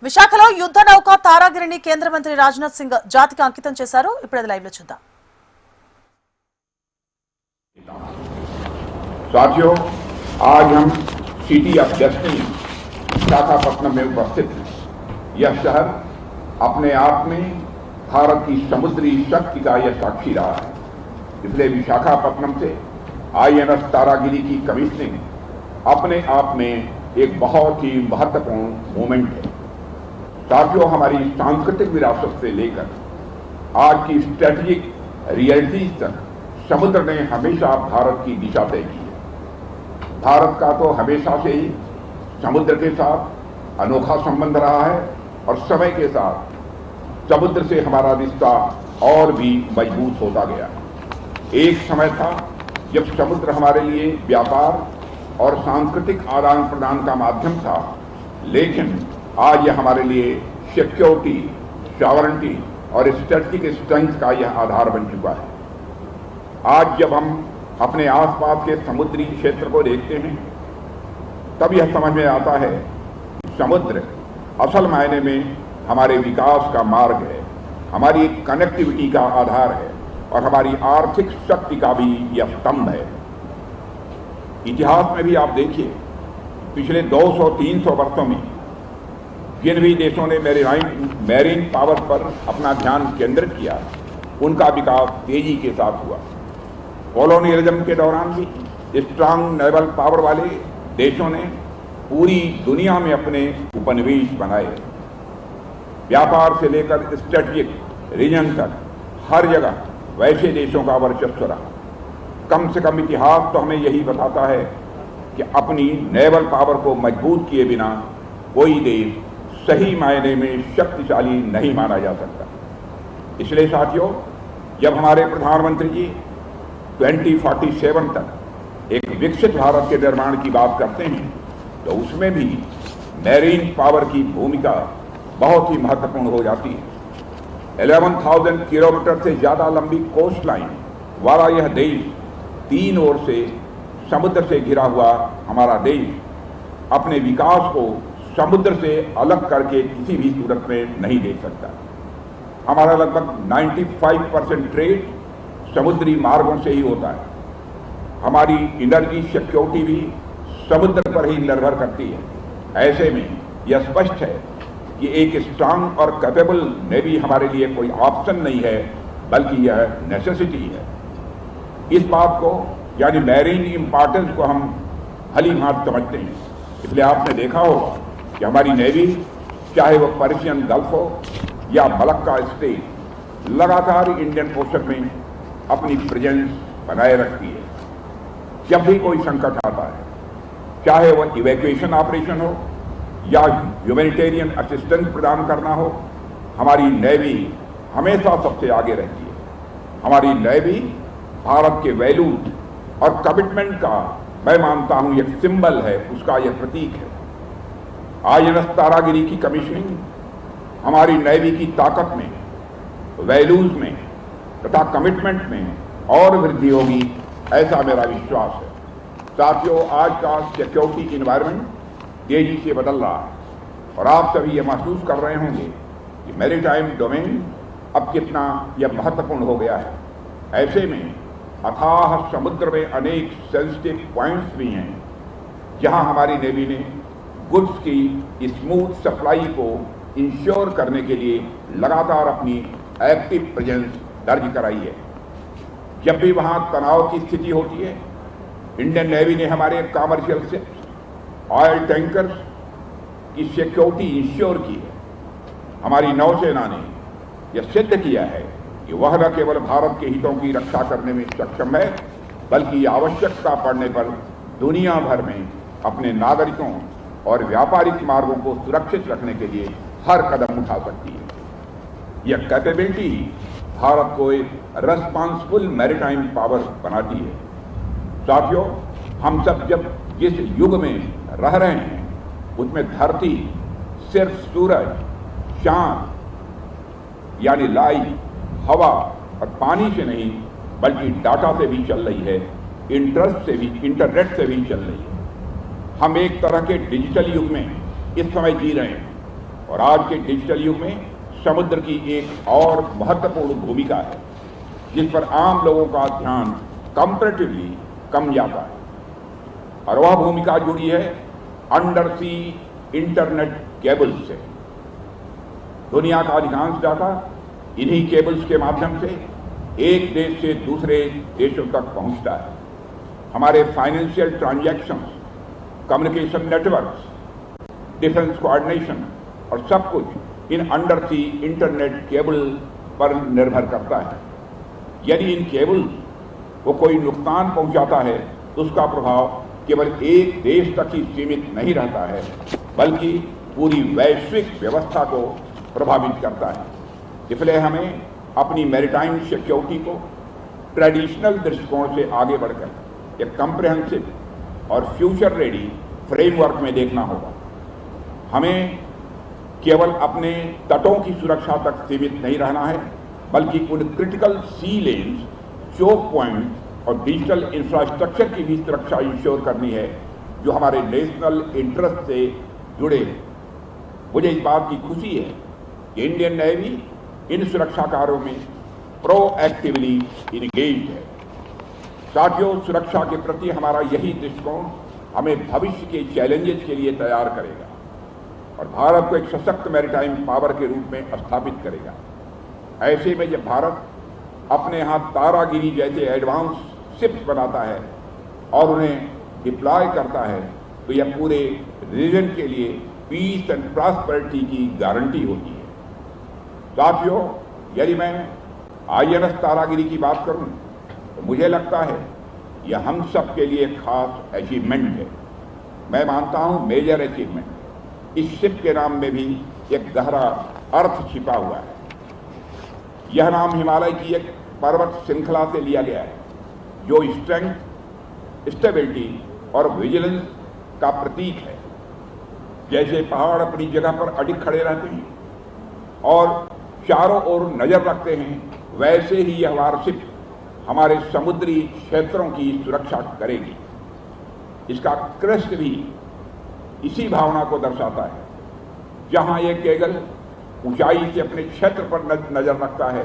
విశాఖలో యుద్ధ నౌక తారాగిరిని కేంద్ర మంత్రి రాజ్నాథ్ సింగ్ జాతికి అంకితం చేశారు. ఇప్పుడు లైవ్ లో చూద్దాం. साथियों, आज हम सिटी ऑफ डेस्टिनी विशाखापट्टनम में उपस्थित हैं। यह शहर अपने आप में भारत की समुद्री शक्ति का यह साक्षी रहा है। इसलिए विशाखापट्टनम से आईएनएस तारागिरी की कमीशनिंग अपने आप में एक बहुत ही महत्वपूर्ण मोमेंट है। साथियों, हमारी सांस्कृतिक विरासत से लेकर आज की स्ट्रेटेजिक रियलिटीज तक समुद्र ने हमेशा भारत की दिशा तय की है। भारत का तो हमेशा से ही समुद्र के साथ अनोखा संबंध रहा है और समय के साथ समुद्र से हमारा रिश्ता और भी मजबूत होता गया। एक समय था जब समुद्र हमारे लिए व्यापार और सांस्कृतिक आदान प्रदान का माध्यम था, लेकिन आज यह हमारे लिए सिक्योरिटी, सॉवरेंटी और स्ट्रेटेजिक स्ट्रेंथ का यह आधार बन चुका है। आज जब हम अपने आसपास के समुद्री क्षेत्र को देखते हैं तब यह समझ में आता है कि समुद्र असल मायने में हमारे विकास का मार्ग है, हमारी कनेक्टिविटी का आधार है और हमारी आर्थिक शक्ति का भी यह स्तंभ है। इतिहास में भी आप देखिए, पिछले 200-300 वर्षों में जिन भी देशों ने मैरीन पावर पर अपना ध्यान केंद्रित किया, उनका विकास तेजी के साथ हुआ। कॉलोनियलिज्म के दौरान भी स्ट्रांग नेवल पावर वाले देशों ने पूरी दुनिया में अपने उपनिवेश बनाए। व्यापार से लेकर स्ट्रेटेजिक रीजन तक हर जगह वैसे देशों का वर्चस्व रहा। कम से कम इतिहास तो हमें यही बताता है कि अपनी नेवल पावर को मजबूत किए बिना कोई देश सही मायने में शक्तिशाली नहीं माना जा सकता। इसलिए साथियों, जब हमारे प्रधानमंत्री जी 2047 तक एक विकसित भारत के निर्माण की बात करते हैं तो उसमें भी मैरीन पावर की भूमिका बहुत ही महत्वपूर्ण हो जाती है। 11,000 किलोमीटर से ज्यादा लंबी कोस्ट लाइन वाला यह देश, तीन ओर से समुद्र से घिरा हुआ हमारा देश अपने विकास को समुद्र से अलग करके किसी भी सूरत में नहीं देख सकता। हमारा लगभग 95% ट्रेड समुद्री मार्गों से ही होता है। हमारी एनर्जी सिक्योरिटी भी समुद्र पर ही निर्भर करती है। ऐसे में यह स्पष्ट है कि एक स्ट्रांग और कैपेबल नेवी हमारे लिए कोई ऑप्शन नहीं है, बल्कि यह नेसेसिटी है। इस बात को यानी मैरीन इंपॉर्टेंस को हम भली भांति समझते हैं। इसलिए आपने देखा होगा कि हमारी नेवी, चाहे वो पर्शियन गल्फ हो या मलक्का स्टेट, लगातार इंडियन ओशन में अपनी प्रेजेंस बनाए रखती है। जब भी कोई संकट आता है, चाहे वह इवैक्यूएशन ऑपरेशन हो या ह्यूमैनिटेरियन असिस्टेंस प्रदान करना हो, हमारी नेवी हमेशा सबसे आगे रहती है। हमारी नेवी भारत के वैल्यूज और कमिटमेंट का, मैं मानता हूं, एक सिंबल है, उसका यह प्रतीक है। आईएनएस तारागिरी की कमीशनिंग हमारी नेवी की ताकत में, वैल्यूज में तथा कमिटमेंट में और वृद्धि होगी, ऐसा मेरा विश्वास है। साथियों, आज का सिक्योरिटी एनवायरनमेंट तेजी से बदल रहा है और आप सभी ये महसूस कर रहे होंगे कि मैरीटाइम डोमेन अब कितना यह महत्वपूर्ण हो गया है। ऐसे में अथाह समुद्र में अनेक सेंसिटिव पॉइंट्स भी हैं जहां हमारी नेवी ने गुड्स की स्मूथ सप्लाई को इंश्योर करने के लिए लगातार अपनी एक्टिव प्रेजेंस दर्ज कराई है। जब भी वहां तनाव की स्थिति होती है, इंडियन नेवी ने हमारे कमर्शियल शिप्स, ऑयल टैंकर्स की सिक्योरिटी इंश्योर की है। हमारी नौसेना ने यह सिद्ध किया है कि वह न केवल भारत के हितों की रक्षा करने में सक्षम है, बल्कि आवश्यकता पड़ने पर दुनिया भर में अपने नागरिकों और व्यापारिक मार्गों को सुरक्षित रखने के लिए हर कदम उठा सकती है। यह कैपेबिलिटी भारत को एक रेस्पॉन्सिबल मैरीटाइम पावर बनाती है। साथियों, हम सब जब जिस युग में रह रहे हैं उसमें धरती सिर्फ सूरज, चांद यानी लाइट, हवा और पानी से नहीं बल्कि डाटा से भी चल रही है, इंटरनेट से भी चल रही है। हम एक तरह के डिजिटल युग में इस समय जी रहे हैं और आज के डिजिटल युग में समुद्र की एक और महत्वपूर्ण भूमिका है जिस पर आम लोगों का ध्यान कंपैरेटिवली कम जाता है, और वह भूमिका जुड़ी है अंडर सी इंटरनेट केबल्स से। दुनिया का अधिकांश डाटा इन्हीं केबल्स के माध्यम से एक देश से दूसरे देशों तक पहुंचता है। हमारे financial transactions, communication networks, defence coordination और सब कुछ इन अंडर सी इंटरनेट केबल पर निर्भर करता है। यदि इन केबल को कोई नुकसान पहुंचाता है तो उसका प्रभाव केवल एक देश तक ही सीमित नहीं रहता है, बल्कि पूरी वैश्विक व्यवस्था को प्रभावित करता है। इसलिए हमें अपनी मैरीटाइम सिक्योरिटी को ट्रेडिशनल दृष्टिकोण से आगे बढ़कर एक कम्प्रिहेंसिव और फ्यूचर रेडी फ्रेमवर्क में देखना होगा। हमें केवल अपने तटों की सुरक्षा तक सीमित नहीं रहना है, बल्कि उन क्रिटिकल सी लेन्स, चोक पॉइंट और डिजिटल इंफ्रास्ट्रक्चर की भी सुरक्षा इंश्योर करनी है जो हमारे नेशनल इंटरेस्ट से जुड़े हैं। मुझे इस बात की खुशी है कि इंडियन नेवी इन सुरक्षा कार्यों में प्रोएक्टिवली इंगेज्ड है। साथियों, सुरक्षा के प्रति हमारा यही दृष्टिकोण हमें भविष्य के चैलेंजेस के लिए तैयार करेगा और भारत को एक सशक्त मैरीटाइम पावर के रूप में स्थापित करेगा। ऐसे में जब भारत अपने यहाँ तारागिरी जैसे एडवांस शिप्स बनाता है और उन्हें डिप्लॉय करता है तो यह पूरे रीजन के लिए पीस एंड प्रॉस्पेरिटी की गारंटी होती है। साथियों, यदि मैं INS तारागिरी की बात करूं तो मुझे लगता है यह हम सब के लिए खास अचीवमेंट है। मैं मानता हूं मेजर अचीवमेंट। इस शिप के नाम में भी एक गहरा अर्थ छिपा हुआ है। यह नाम हिमालय की एक पर्वत श्रृंखला से लिया गया है जो स्ट्रेंथ, स्टेबिलिटी और विजिलेंस का प्रतीक है। जैसे पहाड़ अपनी जगह पर अडिग खड़े रहते हैं और चारों ओर नजर रखते हैं, वैसे ही यह वारशिप हमारे समुद्री क्षेत्रों की सुरक्षा करेगी। इसका क्रेस्ट भी इसी भावना को दर्शाता है। जहां यह केगल ऊंचाई से अपने क्षेत्र पर नजर रखता है,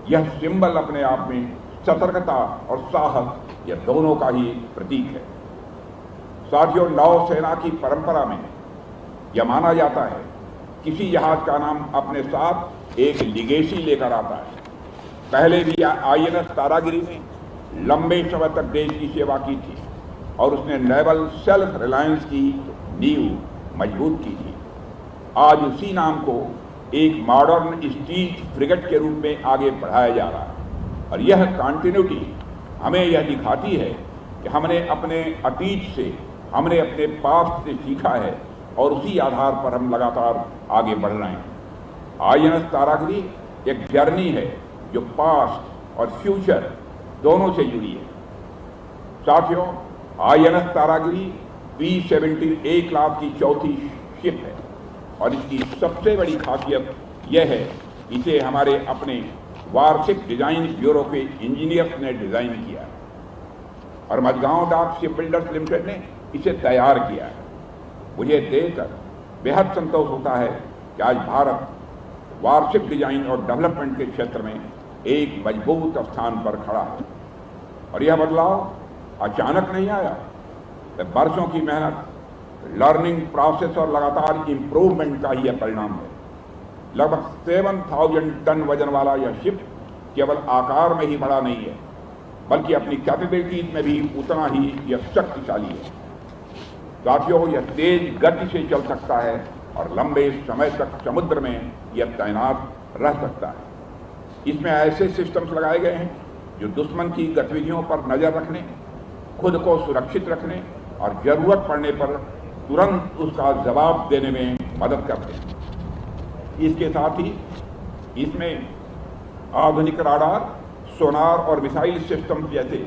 यह सिंबल अपने आप में सतर्कता और साहस, यह दोनों का ही प्रतीक है। साथियों, नौसेना की परंपरा में यह माना जाता है किसी जहाज का नाम अपने साथ एक लिगेसी लेकर आता है। पहले भी INS तारागिरी ने लंबे समय तक देश की सेवा की थी और उसने नेवल सेल्फ रिलायंस की नींव मजबूत की थी। आज उसी नाम को एक मॉडर्न स्टील फ्रिगेट के रूप में आगे बढ़ाया जा रहा है और यह कंटिन्यूटी हमें यह दिखाती है कि हमने अपने अतीत से, हमने अपने पास्ट से सीखा है और उसी आधार पर हम लगातार आगे बढ़ रहे हैं। INS तारागिरी एक जर्नी है जो पास्ट और फ्यूचर दोनों से जुड़ी है। साथियों, INS तारागिरी P-17 1 लाख की चौथी शिप है और इसकी सबसे बड़ी खासियत यह है इसे हमारे अपने वार्षिक डिजाइन ब्यूरो के इंजीनियर्स ने डिजाइन किया है और मझगांव डाक शिप बिल्डर्स लिमिटेड ने इसे तैयार किया है। मुझे देखकर बेहद संतोष होता है कि आज भारत वार्षिक डिजाइन और डेवलपमेंट के क्षेत्र में एक मजबूत स्थान पर खड़ा है और यह बदलाव अचानक नहीं आया। वर्षों की मेहनत, लर्निंग प्रोसेस और लगातार इंप्रूवमेंट का ही यह परिणाम है। लगभग 7,000 टन वजन वाला यह शिप केवल आकार में ही बड़ा नहीं है, बल्कि अपनी कैपेबिलिटीज में भी उतना ही यह शक्तिशाली है। साथियों, यह तेज गति से चल सकता है और लंबे समय तक समुद्र में यह तैनात रह सकता है। इसमें ऐसे सिस्टम्स लगाए गए हैं जो दुश्मन की गतिविधियों पर नजर रखने, खुद को सुरक्षित रखने और जरूरत पड़ने पर तुरंत उसका जवाब देने में मदद करते हैं। इसके साथ ही इसमें आधुनिक राडार, सोनार और मिसाइल सिस्टम जैसे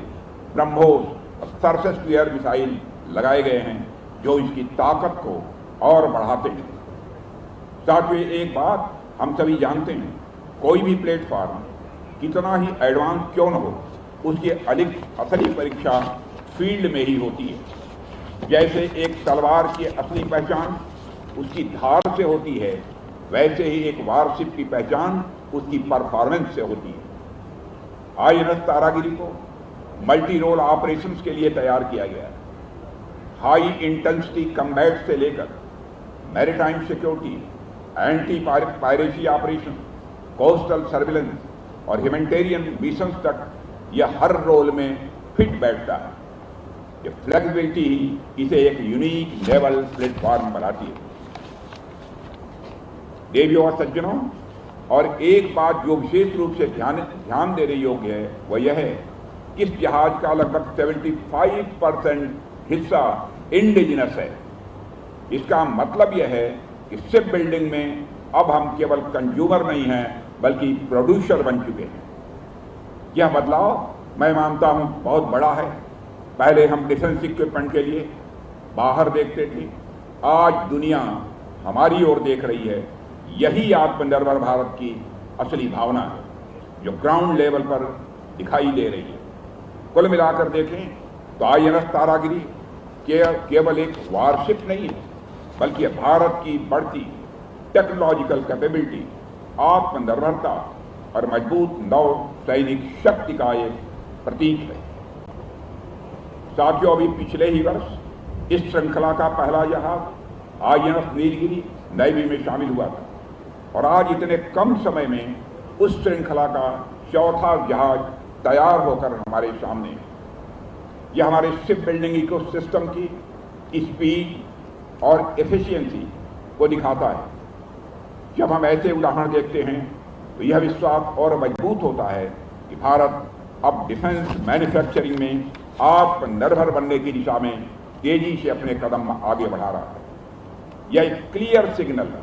ब्रह्मोस और सरफेस टू एयर मिसाइल लगाए गए हैं जो इसकी ताकत को और बढ़ाते हैं। साथ ही एक बात हम सभी जानते हैं, कोई भी प्लेटफॉर्म कितना ही एडवांस क्यों न हो, उसकी असली परीक्षा फील्ड में ही होती है। जैसे एक तलवार की असली पहचान उसकी धार से होती है, वैसे ही एक वारशिप की पहचान उसकी परफॉर्मेंस से होती है। INS तारागिरी को मल्टी रोल ऑपरेशंस के लिए तैयार किया गया है। हाई इंटेंसिटी कम्बैट से लेकर maritime security, anti piracy operation, coastal surveillance और ह्यूमैनिटेरियन मिशंस तक यह हर रोल में फिट बैठता है। ये फ्लेक्सिबिलिटी इसे एक यूनिक नेवल प्लेटफॉर्म बनाती है। देवियों और सज्जनों, और एक बात जो विशेष रूप से ध्यान देने योग्य है वह यह है कि इस जहाज का लगभग 75% हिस्सा इंडिजिनस है। इसका मतलब यह है कि शिप बिल्डिंग में अब हम केवल कंज्यूमर नहीं हैं बल्कि प्रोड्यूसर बन चुके हैं। यह बदलाव मैं मानता हूं बहुत बड़ा है। पहले हम डिफेंस इक्विपमेंट के लिए बाहर देखते थे, आज दुनिया हमारी ओर देख रही है। यही आत्मनिर्भर भारत की असली भावना है जो ग्राउंड लेवल पर दिखाई दे रही है। कुल मिलाकर देखें तो INS तारागिरी केवल एक वारशिप नहीं है बल्कि भारत की बढ़ती टेक्नोलॉजिकल कैपेबिलिटी, आत्मनिर्भरता और मजबूत नौ सैनिक शक्ति का एक प्रतीक है। साथियों, अभी पिछले ही वर्ष इस श्रृंखला का पहला जहाज INS नीलगिरी नेवी में शामिल हुआ था और आज इतने कम समय में उस श्रृंखला का चौथा जहाज तैयार होकर हमारे सामने है। यह हमारे शिप बिल्डिंग इकोसिस्टम की स्पीड और एफिशिएंसी को दिखाता है। जब हम ऐसे उदाहरण देखते हैं तो यह विश्वास और मजबूत होता है कि भारत अब डिफेंस मैन्युफैक्चरिंग में आत्मनिर्भर बनने की दिशा में तेजी से अपने कदम आगे बढ़ा रहा है। यह एक क्लियर सिग्नल है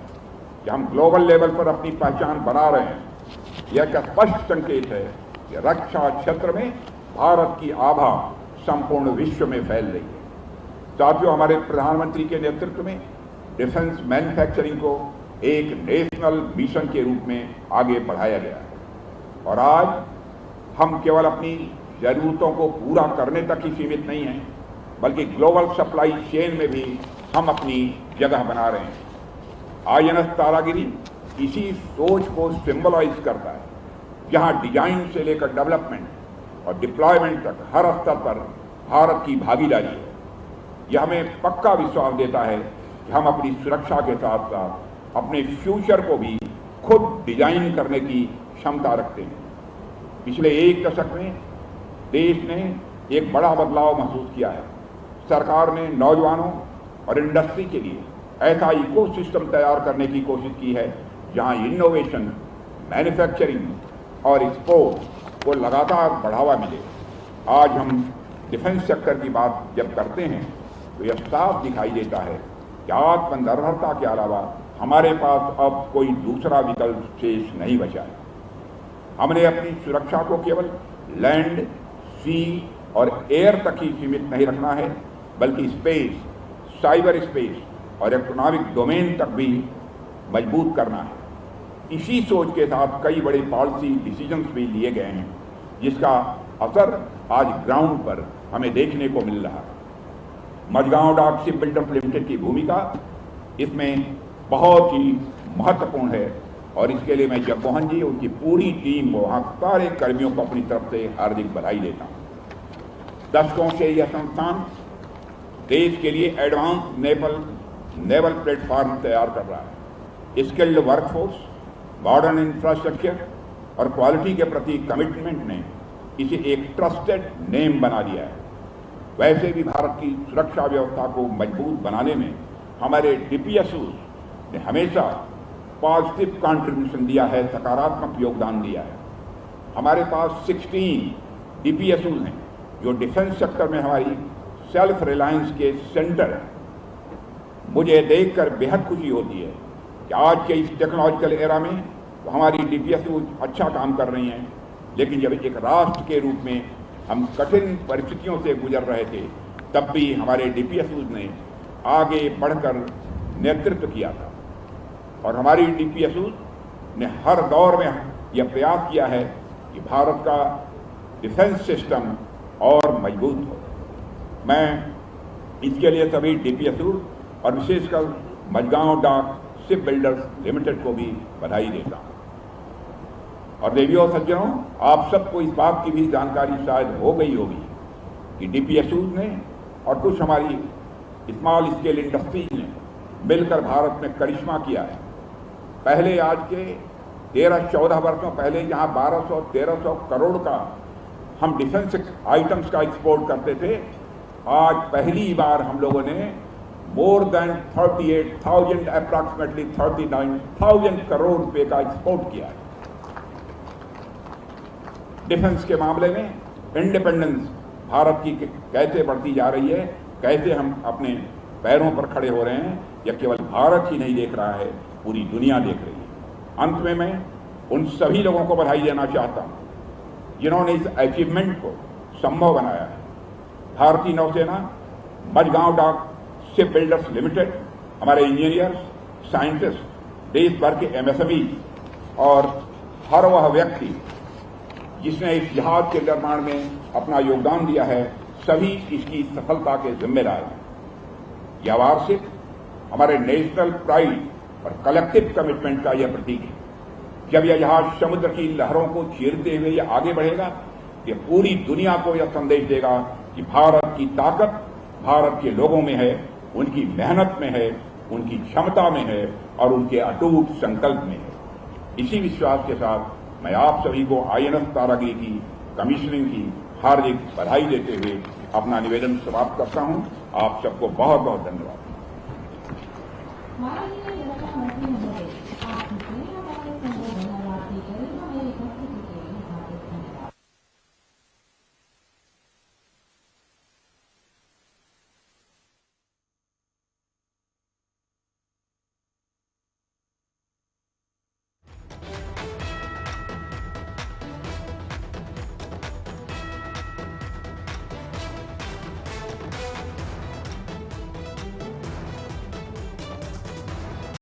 कि हम ग्लोबल लेवल पर अपनी पहचान बना रहे हैं। यह एक स्पष्ट संकेत है कि रक्षा क्षेत्र में भारत की आभा संपूर्ण विश्व में फैल रही है। साथियों, हमारे प्रधानमंत्री के नेतृत्व में डिफेंस मैन्युफैक्चरिंग को एक नेशनल मिशन के रूप में आगे बढ़ाया गया है और आज हम केवल अपनी जरूरतों को पूरा करने तक ही सीमित नहीं हैं बल्कि ग्लोबल सप्लाई चेन में भी हम अपनी जगह बना रहे हैं। INS तारागिरी इसी सोच को सिंबलाइज करता है, जहां डिजाइन से लेकर डेवलपमेंट और डिप्लॉयमेंट तक हर स्तर पर भारत की भागीदारी है। यह हमें पक्का विश्वास देता है कि हम अपनी सुरक्षा के साथ साथ अपने फ्यूचर को भी खुद डिजाइन करने की क्षमता रखते हैं। पिछले एक दशक में देश ने एक बड़ा बदलाव महसूस किया है। सरकार ने नौजवानों और इंडस्ट्री के लिए ऐसा इकोसिस्टम तैयार करने की कोशिश की है जहां इनोवेशन, मैन्युफैक्चरिंग और एक्सपोर्ट को लगातार बढ़ावा मिले। आज हम डिफेंस सेक्टर की बात जब करते हैं तो यह साफ दिखाई देता है कि आत्मनिर्भरता के अलावा हमारे पास अब कोई दूसरा विकल्प शेष नहीं बचा है। हमने अपनी सुरक्षा को केवल लैंड, सी और एयर तक ही सीमित नहीं रखना है बल्कि स्पेस, साइबर स्पेस और इकोनॉमिक डोमेन तक भी मजबूत करना है। इसी सोच के साथ कई बड़े पॉलिसी डिसीजंस भी लिए गए हैं जिसका असर आज ग्राउंड पर हमें देखने को मिल रहा है। Mazagon Dock Shipbuilders Limited की भूमिका इसमें बहुत ही महत्वपूर्ण है और इसके लिए मैं जगमोहन जी, उनकी पूरी टीम को, वहाँ सारे कर्मियों को अपनी तरफ से हार्दिक बधाई देता हूँ। दशकों से यह संस्थान देश के लिए एडवांस नेवल प्लेटफॉर्म तैयार कर रहा है। स्किल्ड वर्कफोर्स, मॉडर्न इंफ्रास्ट्रक्चर और क्वालिटी के प्रति कमिटमेंट ने इसे एक ट्रस्टेड नेम बना दिया है। वैसे भी भारत की सुरक्षा व्यवस्था को मजबूत बनाने में हमारे DPSUs ने हमेशा पॉजिटिव कंट्रीब्यूशन दिया है, सकारात्मक योगदान दिया है। हमारे पास 16 DPSUs हैं जो डिफेंस सेक्टर में हमारी सेल्फ रिलायंस के सेंटर हैं। मुझे देखकर बेहद खुशी होती है कि आज के इस टेक्नोलॉजिकल एरा में तो हमारी DPSU अच्छा काम कर रही हैं, लेकिन जब एक राष्ट्र के रूप में हम कठिन परिस्थितियों से गुजर रहे थे तब भी हमारे DPSUs ने आगे बढ़कर नेतृत्व किया था और हमारी DPSUs ने हर दौर में यह प्रयास किया है कि भारत का डिफेंस सिस्टम और मजबूत हो। मैं इसके लिए सभी DPSUs और विशेषकर Mazagon Dock Shipbuilders Limited को भी बधाई देता हूं। और देवियों और सज्जनों, आप सबको इस बात की भी जानकारी शायद हो गई होगी कि डीपीएसयूज ने और कुछ हमारी स्मॉल स्केल इंडस्ट्रीज ने मिलकर भारत में करिश्मा किया है। पहले आज के 13-14 वर्षों पहले जहां 1200-1300 करोड़ का हम डिफेंस आइटम्स का एक्सपोर्ट करते थे, आज पहली बार हम लोगों ने मोर देन 38,000 अप्रॉक्सीमेटली 39,000 करोड़ रुपए का एक्सपोर्ट किया है। डिफेंस के मामले में इंडिपेंडेंस भारत की कैसे बढ़ती जा रही है, कैसे हम अपने पैरों पर खड़े हो रहे हैं, यह केवल भारत ही नहीं देख रहा है, पूरी दुनिया देख रही है। अंत में मैं उन सभी लोगों को बधाई देना चाहता हूं जिन्होंने इस अचीवमेंट को संभव बनाया है। भारतीय नौसेना, Mazagon Dock Shipbuilders Limited, हमारे इंजीनियर्स, साइंटिस्ट, देश भर के एमएसएमई और हर वह व्यक्ति जिसने इस जहाज के निर्माण में अपना योगदान दिया है, सभी इसकी सफलता के जिम्मेदार हैं। यह वार्षिक हमारे नेशनल प्राइड और कलेक्टिव कमिटमेंट का यह प्रतीक है। जब यह जहाज समुद्र की लहरों को चीरते हुए यह आगे बढ़ेगा, यह पूरी दुनिया को यह संदेश देगा कि भारत की ताकत भारत के लोगों में है, उनकी मेहनत में है, उनकी क्षमता में है और उनके अटूट संकल्प में है। इसी विश्वास के साथ मैं आप सभी को आईएनएस तारागिरी की कमीशनिंग की हार्दिक बधाई देते हुए अपना निवेदन समाप्त करता हूं। आप सबको बहुत बहुत धन्यवाद।